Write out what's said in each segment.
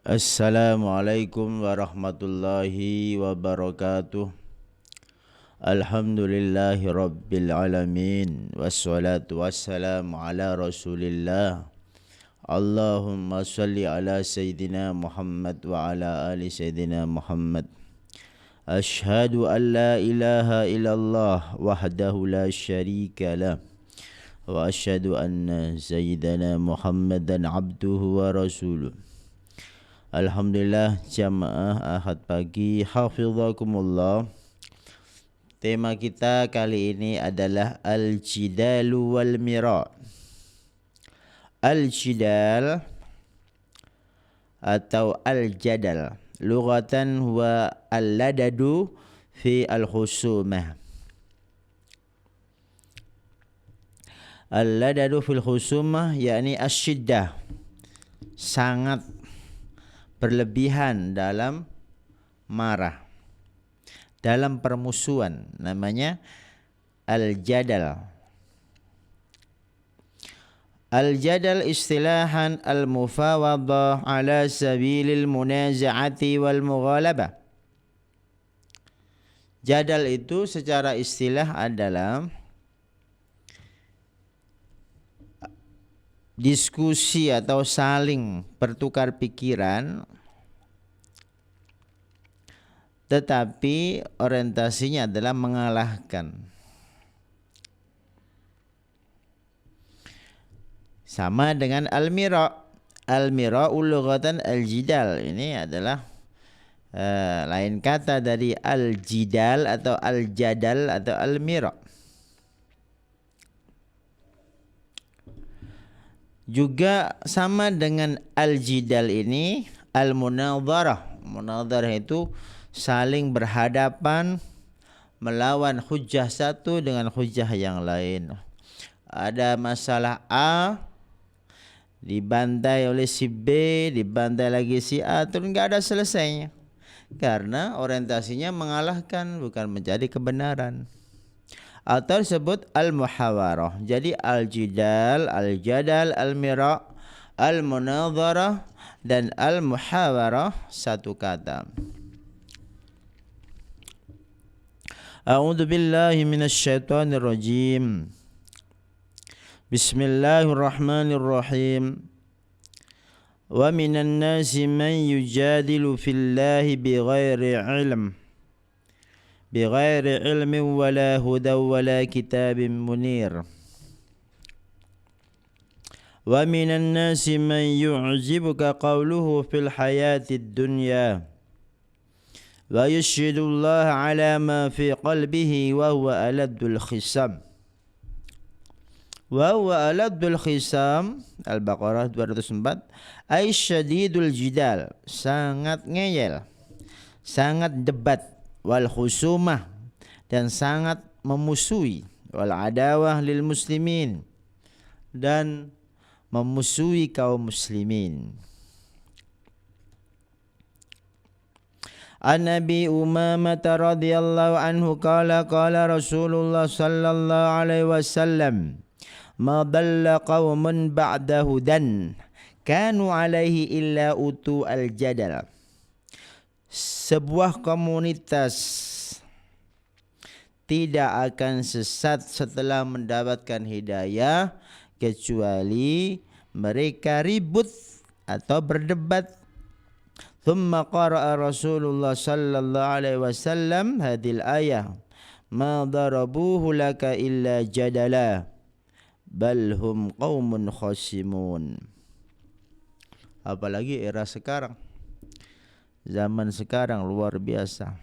Assalamualaikum warahmatullahi wabarakatuh. Alhamdulillahi rabbil alamin. Wassalatu wassalamu ala rasulillah. Allahumma salli ala Sayyidina Muhammad wa ala ali Sayyidina Muhammad. Ashhadu an la ilaha illallah wahdahu la syarika lah. Wa ashhadu anna Sayyidina Muhammadan abduhu wa rasuluh. Alhamdulillah, jamaah Ahad pagi, hafizakumullah. Tema kita kali ini adalah al-jidalu wal mira'. Al-jidal atau al-jadal lughatan huwa al-ladadu fi al-khusumah. Al-ladadu fil khusumah yakni asyiddah, sangat berlebihan dalam marah, dalam permusuhan, namanya al-jadal. Al-jadal istilahan al-mufawadah ala sabilil munaza'ati wal mughalabah. Jadal itu secara istilah adalah diskusi atau saling bertukar pikiran, tetapi orientasinya adalah mengalahkan. Sama dengan al-mira'. Al-mira'u lughatan al-jidal. Ini adalah lain kata dari al-jidal atau al-jadal atau al-mira'. Juga sama dengan al-jidal ini al-munadharah. Munadharah itu saling berhadapan melawan hujjah satu dengan hujjah yang lain. Ada masalah A dibantai oleh si B, dibantai lagi si A, terus enggak ada selesainya. Karena orientasinya mengalahkan, bukan mencari kebenaran. Atau disebut al-muhawarah. Jadi al-jidal, al-jadal, al-mira', al-munadharah dan al-muhawarah satu kata. A'udzu billahi minasy syaithanir rajim. Bismillahirrahmanirrahim. Wa minan nasi man yujadilu fillahi bighairi ilmin wala hudan wala kitabin munir. Wa minan nasi man yu'jibuka qawluhu fil hayatid dunya wa yashhadullaha ala ma fi qalbihi wa huwa aladul khisam. Wa huwa aladul khisam, Al-Baqarah 204, ay syadidul jidal, sangat ngeyel, sangat debat, wal khusumah, dan sangat memusuhi, wal adawah lil muslimin, dan memusuhi kaum muslimin. An Abi Umamah radhiyallahu anhu qala qala Rasulullah sallallahu alaihi wasallam ma dalla qaumun ba'da hudan kanu alaihi illa utu al-jadal. Sebuah komunitas tidak akan sesat setelah mendapatkan hidayah kecuali mereka ribut atau berdebat. Thumma qara'a Rasulullah sallallahu alaihi wasallam hadhil ayah ma darabuhu laka illa jadala bal hum qaumun khasimun. Apalagi era sekarang, zaman sekarang luar biasa.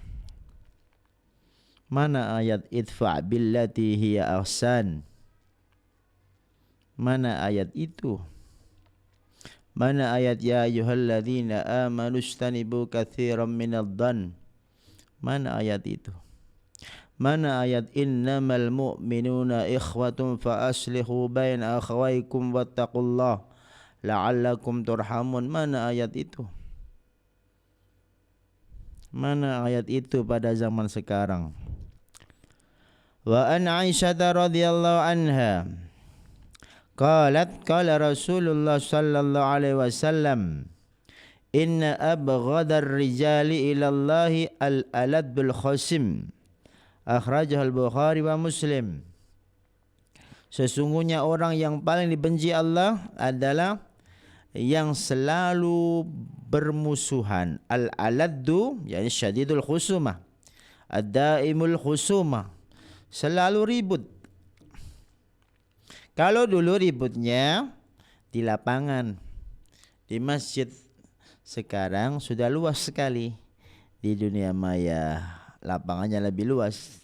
Mana ayat idfa' billati hiya ahsan? Mana ayat itu? Mana ayat ya ayyuhalladzina amanu istanibu katsiran minadh-dhann? Mana ayat itu? Mana ayat innamal mu'minuna ikhwatun fa aslihu baina akhawaykum wattaqullah la'allakum turhamun? Mana ayat itu? Mana ayat itu pada zaman sekarang? Wa an Aisyah radhiyallahu anha qalat qala Rasulullah sallallahu alaihi wasallam Inna abghadar rijali ilallahi al-alad bil khasim. Akhrajah al-Bukhari wa Muslim. Sesungguhnya orang yang paling dibenci Allah adalah yang selalu bermusuhan. Al-aladdu yakni syadidul khusumah, ad-daimul khusumah, selalu ribut. Kalau dulu ributnya di lapangan, di masjid, sekarang sudah luas sekali. Di dunia maya lapangannya lebih luas.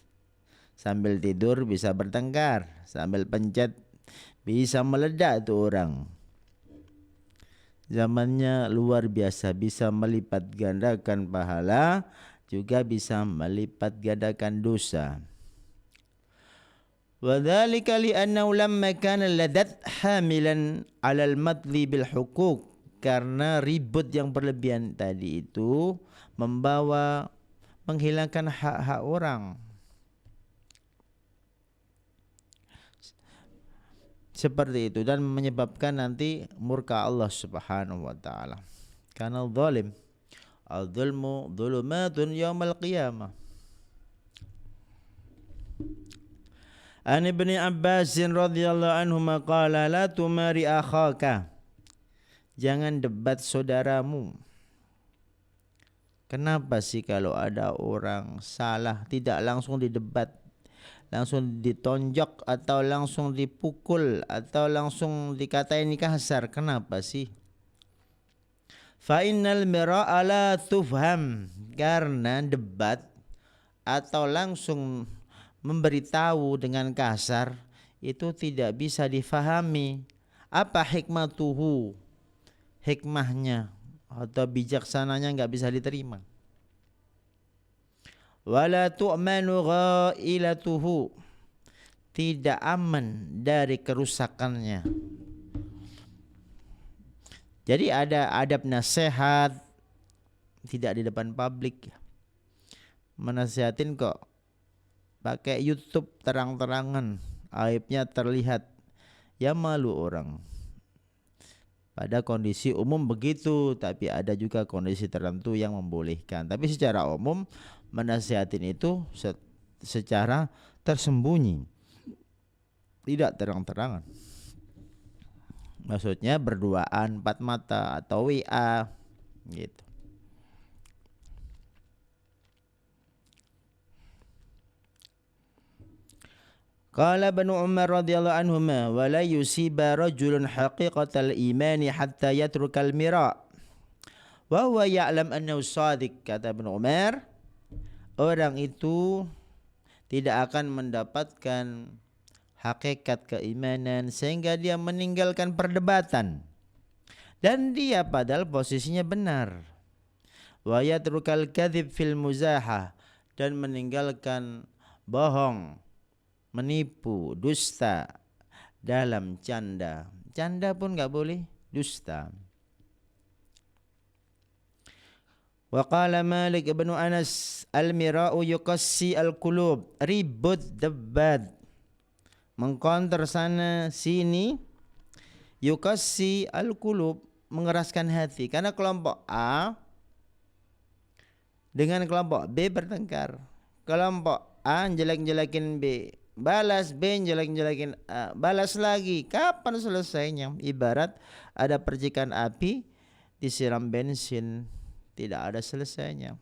Sambil tidur bisa bertengkar, sambil pencet bisa meledak tuh orang. Zamannya luar biasa, bisa melipat gandakan pahala, juga bisa melipat gandakan dosa. Wa dzalika li annahu lamma kana ladat hamilan 'ala al-madli bil huquq, karena ribut yang berlebihan tadi itu membawa menghilangkan hak-hak orang. Seperti itu, dan menyebabkan nanti murka Allah Subhanahu wa taala. Karena zalim, al-zulmu dhulumatun yaumal qiyamah. An Ibnu Abbas radhiyallahu anhu qala la tumari akhaka. Jangan debat saudaramu. Kenapa sih kalau ada orang salah tidak langsung didebat, langsung ditonjok atau langsung dipukul atau langsung dikatain kasar? Kenapa sih? Fa innal mira'a la tufham, karena debat atau langsung memberitahu dengan kasar itu tidak bisa difahami. Apa hikmatuhu? Hikmahnya atau bijaksananya enggak bisa diterima. Wala tu'manu ghailatuhu, tidak aman dari kerusakannya. Jadi ada adab nasihat, tidak di depan publik. Menasihatin kok pakai YouTube terang-terangan, aibnya terlihat, ya malu orang. Pada kondisi umum begitu, tapi ada juga kondisi tertentu yang membolehkan. Tapi secara umum menasihatin itu secara tersembunyi, tidak terang-terangan. Maksudnya berduaan empat mata atau WA gitu. Qala Ibnu Umar radhiyallahu anhuma wa la yusiba rajulun haqiqatal imani hatta yatrukal mira wa huwa ya'lam annahu shadiq. Kata Ibnu Umar, orang itu tidak akan mendapatkan hakikat keimanan sehingga dia meninggalkan perdebatan dan dia padahal posisinya benar. Wa yatrukal kadzib fil muzahah, dan meninggalkan bohong, menipu, dusta dalam canda. Canda pun enggak boleh, dusta. Wa qala Malik ibn Anas, al-mira'u yuqassi al-qulub. Ribut, debat, mengkonter sana sini, yuqassi al-qulub, mengeraskan hati. Karena kelompok A dengan kelompok B bertengkar. Kelompok A jelek-jelekin B, balas B jelek-jelekin A, balas lagi. Kapan selesainya? Ibarat ada percikan api disiram bensin, tidak ada selesainya.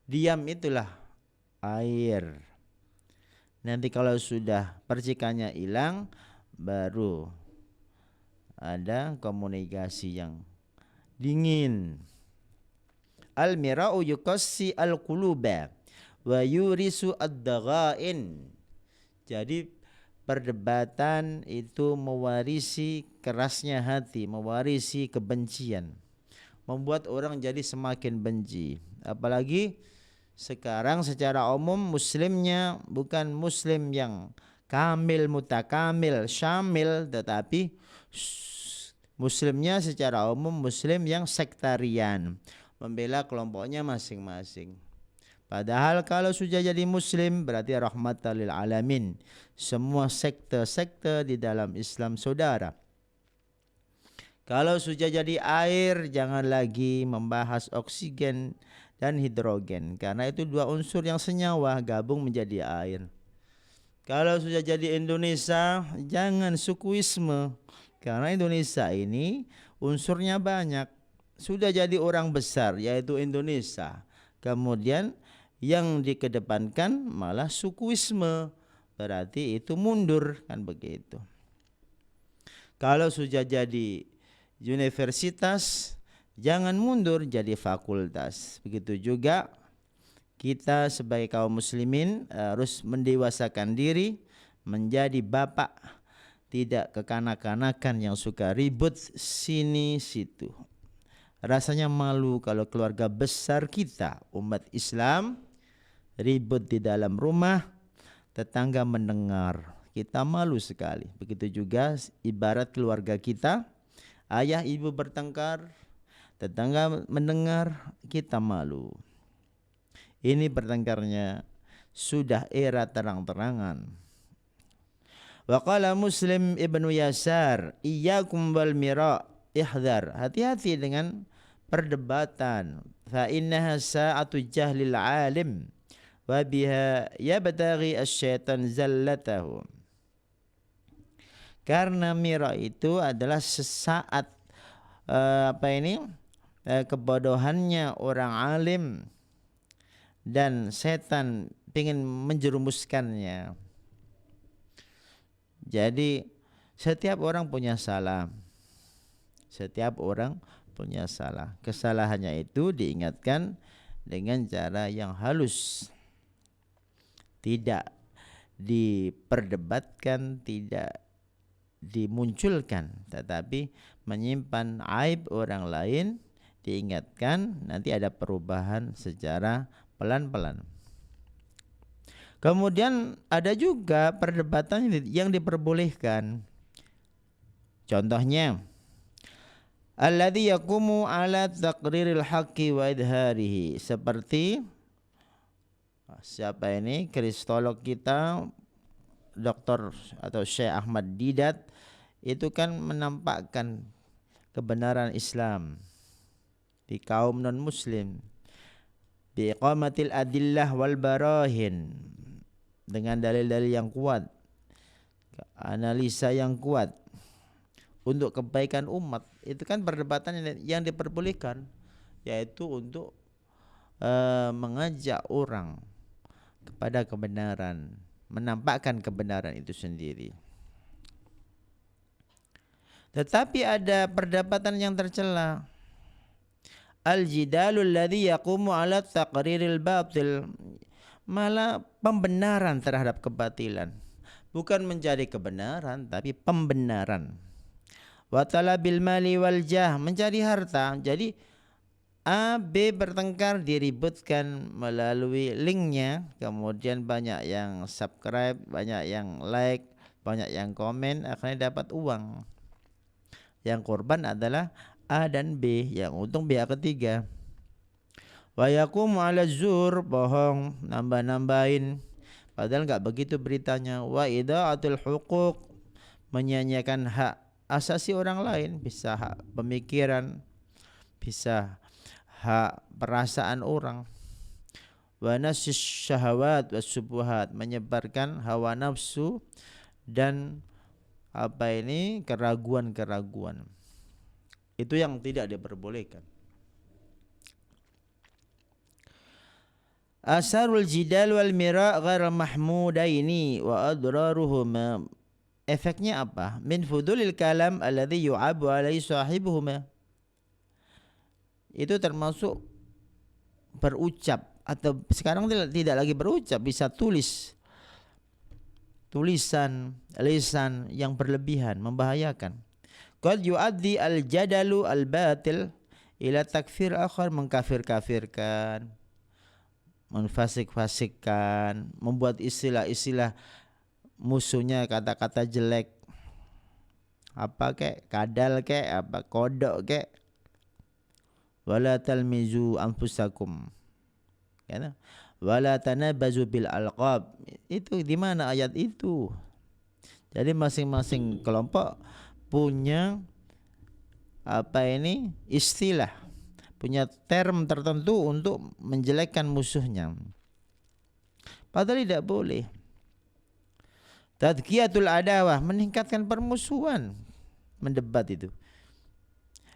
Diam itulah air. Nanti kalau sudah percikannya hilang, baru ada komunikasi yang dingin. Al-mira'u yuqassi al-quluba wa yurisu ad-daghain. Jadi perdebatan itu mewarisi kerasnya hati, mewarisi kebencian, membuat orang jadi semakin benci. Apalagi sekarang secara umum muslimnya bukan muslim yang kamil, mutakamil, syamil, tetapi muslimnya secara umum muslim yang sektarian, membela kelompoknya masing-masing. Padahal kalau sudah jadi muslim berarti rahmatan lil alamin. Semua sekte-sekte di dalam Islam saudara. Kalau sudah jadi air, jangan lagi membahas oksigen dan hidrogen, karena itu dua unsur yang senyawa gabung menjadi air. Kalau sudah jadi Indonesia, jangan sukuisme, karena Indonesia ini unsurnya banyak. Sudah jadi orang besar yaitu Indonesia, kemudian yang dikedepankan malah sukuisme, berarti itu mundur, kan begitu. Kalau sudah jadi universitas, jangan mundur jadi fakultas. Begitu juga kita sebagai kaum muslimin harus mendewasakan diri menjadi bapak, tidak kekanak-kanakan yang suka ribut sini situ. Rasanya malu kalau keluarga besar kita, umat Islam, ribut di dalam rumah, tetangga mendengar. Kita malu sekali. Begitu juga ibarat keluarga kita, ayah ibu bertengkar, tetangga mendengar, kita malu. Ini bertengkarnya sudah era terang-terangan. Wa qala Muslim ibnu Yasar, iyyakum wal mira', ihdar, hati-hati dengan perdebatan. Fa innaha sa'atu jahlil alim wa biha yabtaghi asy-syaitan zallatahu. Karena mira itu adalah sesaat kebodohannya orang alim dan setan ingin menjerumuskannya. Jadi setiap orang punya salah. Setiap orang punya salah. Kesalahannya itu diingatkan dengan cara yang halus. Tidak diperdebatkan, tidak dimunculkan, tetapi menyimpan aib orang lain, diingatkan, nanti ada perubahan secara pelan-pelan. Kemudian ada juga perdebatan yang diperbolehkan. Contohnya, alladzi yaqumu ala taqriril haqqi wa idharihi, seperti siapa ini, kristolog kita Dr. atau Syekh Ahmad Didat, itu kan menampakkan kebenaran Islam di kaum non muslim biiqamatil adillah wal barahin, dengan dalil-dalil yang kuat, analisa yang kuat untuk kebaikan umat. Itu kan perdebatan yang diperbolehkan, yaitu untuk mengajak orang kepada kebenaran, menampakkan kebenaran itu sendiri. Tetapi ada perdebatan yang tercela. Al-jidalul ladzi yaqumu ala taqriril batil, malah pembenaran terhadap kebatilan. Bukan menjadi kebenaran, tapi pembenaran. Wa talabil mali wal jah, mencari harta. Jadi A, B bertengkar, diributkan melalui linknya, kemudian banyak yang subscribe, banyak yang like, banyak yang komen, akhirnya dapat uang. Yang korban adalah A dan B, yang untung pihak ketiga. Wa yaqumu 'ala zur, bohong, nambah-nambahin, padahal enggak begitu beritanya. Wa ida'atul huquq, menyanyiakan hak asasi orang lain, bisa hak pemikiran, bisa hak perasaan orang. Wa nasyis syahawat was subuhat, menyebarkan hawa nafsu dan keraguan-keraguan. Itu yang tidak diperbolehkan. Asarul jidal wal mira' ghair mahmudaini wa adraruhuma, efeknya apa? Min fudulil kalam alladhi yu'abu alaihi sahibuhuma, itu termasuk berucap, atau sekarang tidak lagi berucap, bisa tulisan lisan yang berlebihan, membahayakan. Qad yu'addi al-jadalu al-batil ila takfir akhar, mengkafir-kafirkan, menfasik-fasikkan, membuat istilah-istilah musuhnya kata-kata jelek, apa kek, kadal kek, apa kodok kek. Wala talmizu anfusakum, ya, wala tanabazu bil alqab. Itu di mana ayat itu? Jadi masing-masing kelompok punya istilah, punya term tertentu untuk menjelekkan musuhnya. Padahal tidak boleh. Tadkiyatul adawah, meningkatkan permusuhan, mendebat itu.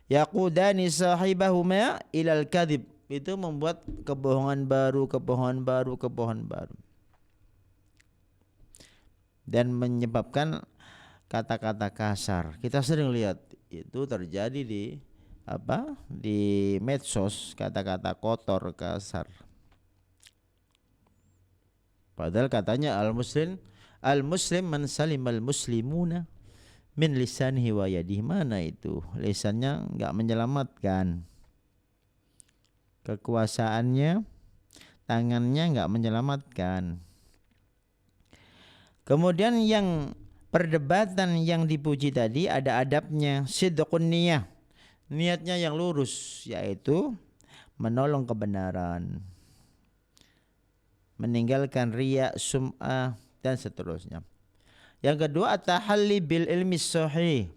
Yaqudani sahibahuma ilal kadhib, itu membuat kebohongan baru dan menyebabkan kata-kata kasar. Kita sering lihat itu terjadi di medsos, kata-kata kotor, kasar. Padahal katanya al-muslim man salimal muslimuna min lisanihi wa yadihi. Mana itu? Lisannya enggak menyelamatkan. Kekuasaannya, tangannya enggak menyelamatkan. Kemudian yang perdebatan yang dipuji tadi ada adabnya, sidqun niyah. Niatnya yang lurus, yaitu menolong kebenaran, meninggalkan riya, sum'ah, dan seterusnya. Yang kedua, at-tahalli bil ilmi sahih,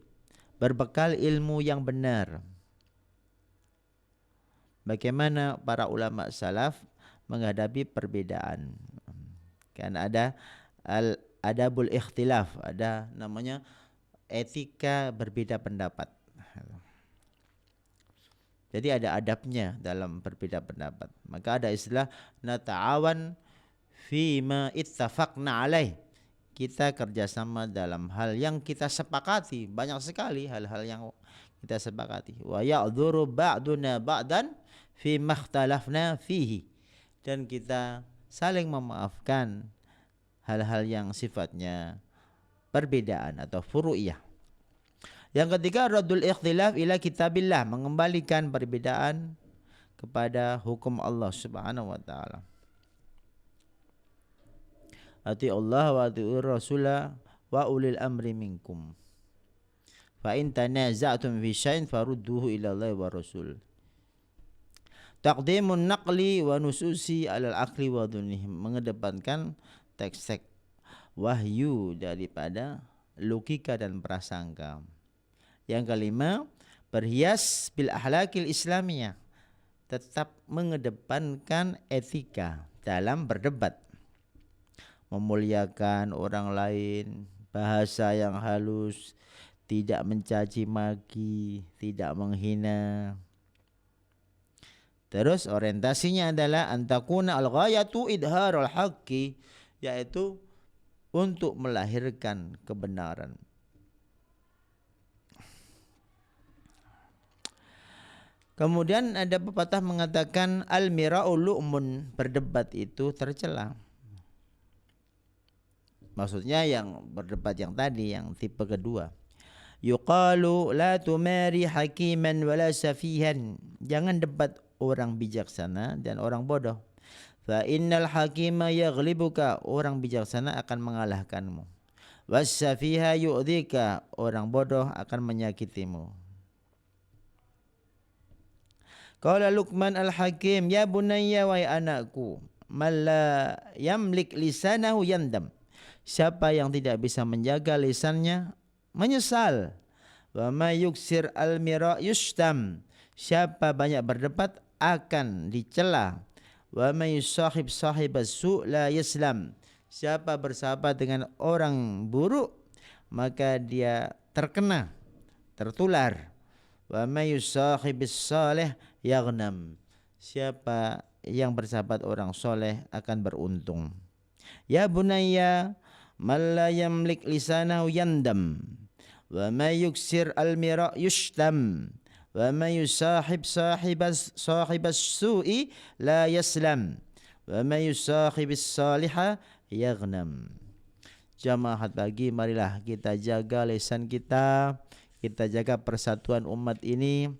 berbekal ilmu yang benar. Bagaimana para ulama salaf menghadapi perbedaan. Kan ada adabul ikhtilaf, ada namanya etika berbeda pendapat. Jadi ada adabnya dalam berbeda pendapat. Maka ada istilah nata'awan fima ittafaqna alaih. Kita kerjasama dalam hal yang kita sepakati. Banyak sekali hal-hal yang kita sepakati. Wa ya'dzuru ba'duna ba'dan fima ikhtalafna fihi. Dan kita saling memaafkan hal-hal yang sifatnya perbedaan atau furu'iyah. Yang ketiga, raddul ikhtilaf ila kitabillah, mengembalikan perbedaan kepada hukum Allah Subhanahu wa taala. Ati Allah wa ati'ur rasulah wa ulil amri minkum. Fa in tanaza'tum fi syai'in farudduhu ila Allah wa rasul. Taqdimun naqli wa nususi alal aqli wa dhunihim, mengedepankan teks-teks wahyu daripada logika dan prasangka. Yang kelima, berhias bil ahlakil islamiyah, tetap mengedepankan etika dalam berdebat, memuliakan orang lain, bahasa yang halus, tidak mencaci maki, tidak menghina. Terus orientasinya adalah antakuna al-ghayatu idharul haqqi, yaitu untuk melahirkan kebenaran. Kemudian ada pepatah mengatakan al-mira'u lu'mun, berdebat itu tercela. Maksudnya yang berdebat yang tadi, yang tipe kedua. Yuqalu la tumari hakiman wala safihan, jangan debat orang bijaksana dan orang bodoh. Fa innal hakima yaghlibuka, orang bijaksana akan mengalahkanmu. Was safiha yu'dhika, orang bodoh akan menyakitimu. Qala Luqman al-Hakim, ya bunayya, wahai anakku, man la yamlik lisanahu yandam, siapa yang tidak bisa menjaga lisannya menyesal. Wa may yuksir al-mira yustam, siapa banyak berdebat akan dicela. Wa may yusahib sahibas su' la yaslam, siapa bersahabat dengan orang buruk maka dia terkena, tertular. Wa may yusahibis salih yaghnam, siapa yang bersahabat orang soleh akan beruntung. Ya bunayya, man la yamlik lisanahu yandam, wa may yuksir al-mira yushtam, wa may yusahib sahibas su'i la yaslam, wa may yusahibis salihah yaghnam. Jamaah pagi, marilah kita jaga lisan kita, kita jaga persatuan umat ini.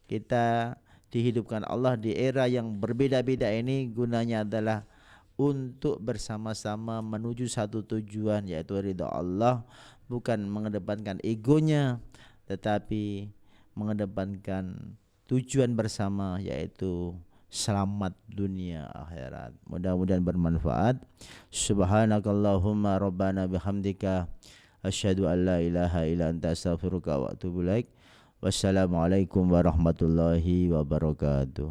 Kita dihidupkan Allah di era yang berbeda-beda ini, gunanya adalah untuk bersama-sama menuju satu tujuan, yaitu ridha Allah, bukan mengedepankan egonya, tetapi mengedepankan tujuan bersama, yaitu selamat dunia akhirat. Mudah-mudahan bermanfaat. Subhanakallahumma rabbana bihamdika asyhadu an la ilaha illa anta astaghfiruka wa atubu ilaik. Wassalamualaikum warahmatullahi wabarakatuh.